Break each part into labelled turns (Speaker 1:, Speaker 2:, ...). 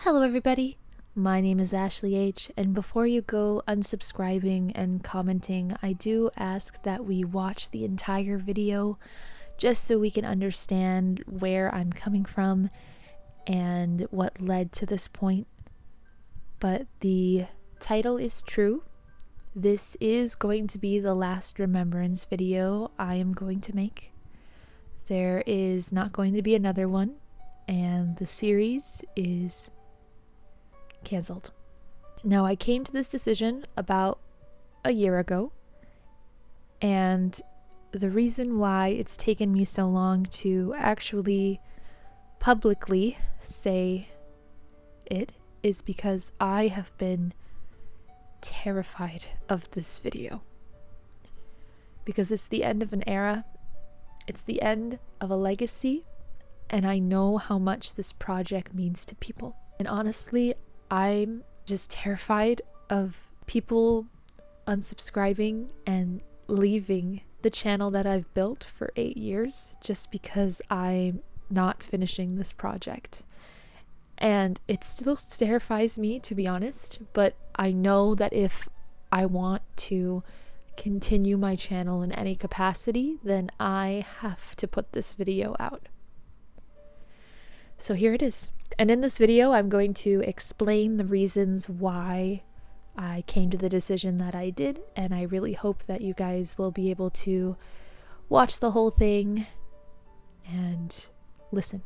Speaker 1: Hello everybody, my name is Ashley H, and before you go unsubscribing and commenting, I do ask that we watch the entire video just so we can understand where I'm coming from and what led to this point. But the title is true. This is going to be the last Remembrance video I am going to make. There is not going to be another one, and the series is cancelled. Now, I came to this decision about a year ago, and the reason why it's taken me so long to actually publicly say it is because I have been terrified of this video. Because it's the end of an era, it's the end of a legacy, and I know how much this project means to people. And honestly, I'm just terrified of people unsubscribing and leaving the channel that I've built for 8 years just because I'm not finishing this project. And it still terrifies me, to be honest, but I know that if I want to continue my channel in any capacity, then I have to put this video out. So here it is. And in this video, I'm going to explain the reasons why I came to the decision that I did, and I really hope that you guys will be able to watch the whole thing and listen.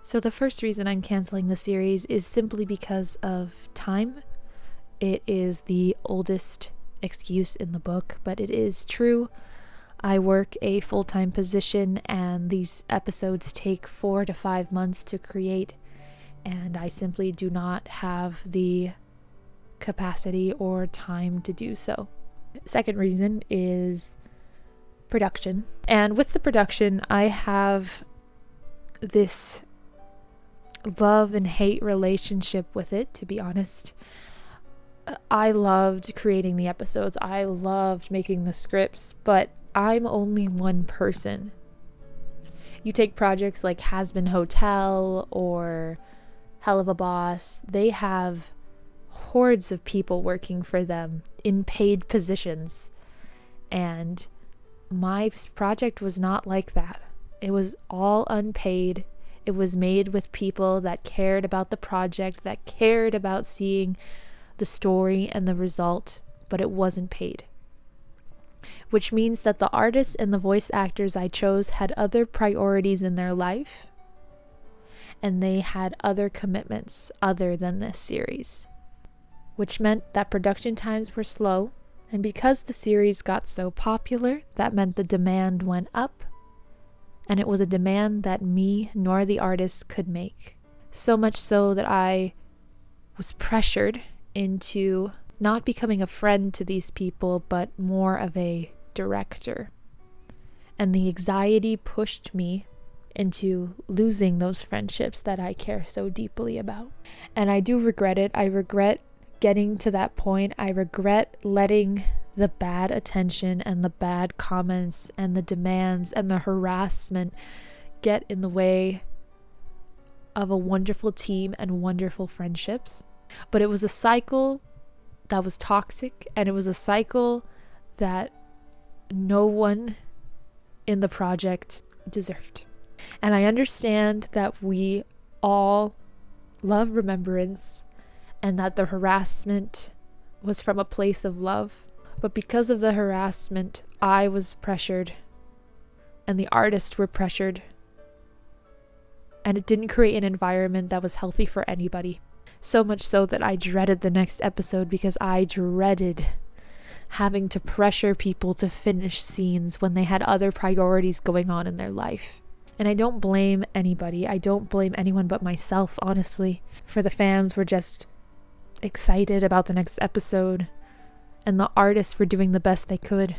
Speaker 1: So the first reason I'm canceling the series is simply because of time. It is the oldest excuse in the book, but it is true. I work a full-time position, and these episodes take 4 to 5 months to create, and I simply do not have the capacity or time to do so. Second reason is production. And with the production, I have this love and hate relationship with it, to be honest. I loved creating the episodes. I loved making the scripts, but I'm only one person. You take projects like Has Been Hotel or Hell of a Boss, they have hordes of people working for them in paid positions. And my project was not like that. It was all unpaid. It was made with people that cared about the project, that cared about seeing the story and the result, but it wasn't paid. Which means that the artists and the voice actors I chose had other priorities in their life, and they had other commitments other than this series. Which meant that production times were slow, and because the series got so popular, that meant the demand went up, and it was a demand that me nor the artists could make. So much so that I was pressured into not becoming a friend to these people, but more of a director. And the anxiety pushed me into losing those friendships that I care so deeply about. And I do regret it. I regret getting to that point. I regret letting the bad attention and the bad comments and the demands and the harassment get in the way of a wonderful team and wonderful friendships. But it was a cycle that was toxic, and it was a cycle that no one in the project deserved. And I understand that we all love Remembrance and that the harassment was from a place of love, but because of the harassment, I was pressured and the artists were pressured, and it didn't create an environment that was healthy for anybody. So much so that I dreaded the next episode because I dreaded having to pressure people to finish scenes when they had other priorities going on in their life. And I don't blame anybody. I don't blame anyone but myself, honestly. For the fans were just excited about the next episode, and the artists were doing the best they could,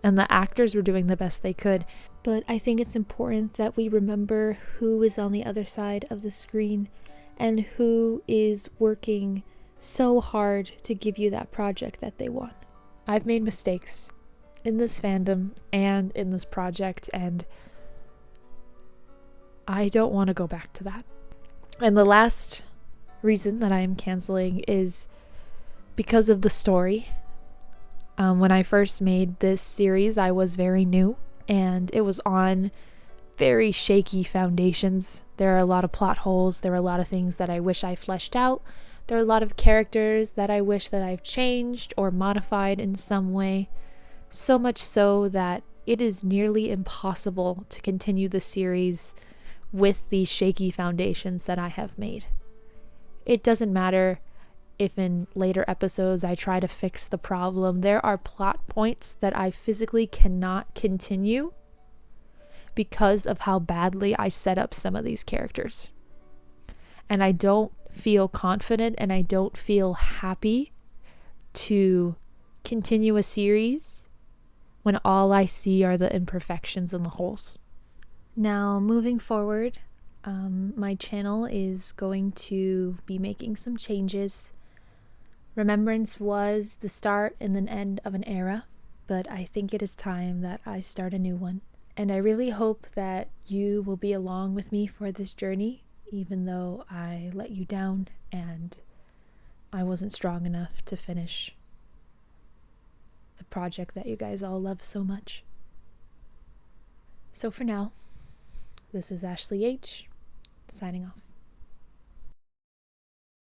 Speaker 1: and the actors were doing the best they could. But I think it's important that we remember who is on the other side of the screen and who is working so hard to give you that project that they want. I've made mistakes in this fandom and in this project, and I don't want to go back to that. And the last reason that I am canceling is because of the story. When I first made this series, I was very new and it was on very shaky foundations. There are a lot of plot holes. There are a lot of things that I wish I fleshed out. There are a lot of characters that I wish that I've changed or modified in some way. So much so that it is nearly impossible to continue the series with these shaky foundations that I have made. It doesn't matter if in later episodes I try to fix the problem. There are plot points that I physically cannot continue because of how badly I set up some of these characters. And I don't feel confident and I don't feel happy to continue a series when all I see are the imperfections and the holes. Now, moving forward, my channel is going to be making some changes. Remembrance was the start and the end of an era, but I think it is time that I start a new one. And I really hope that you will be along with me for this journey, even though I let you down and I wasn't strong enough to finish the project that you guys all love so much. So for now, this is Ashley H, signing off.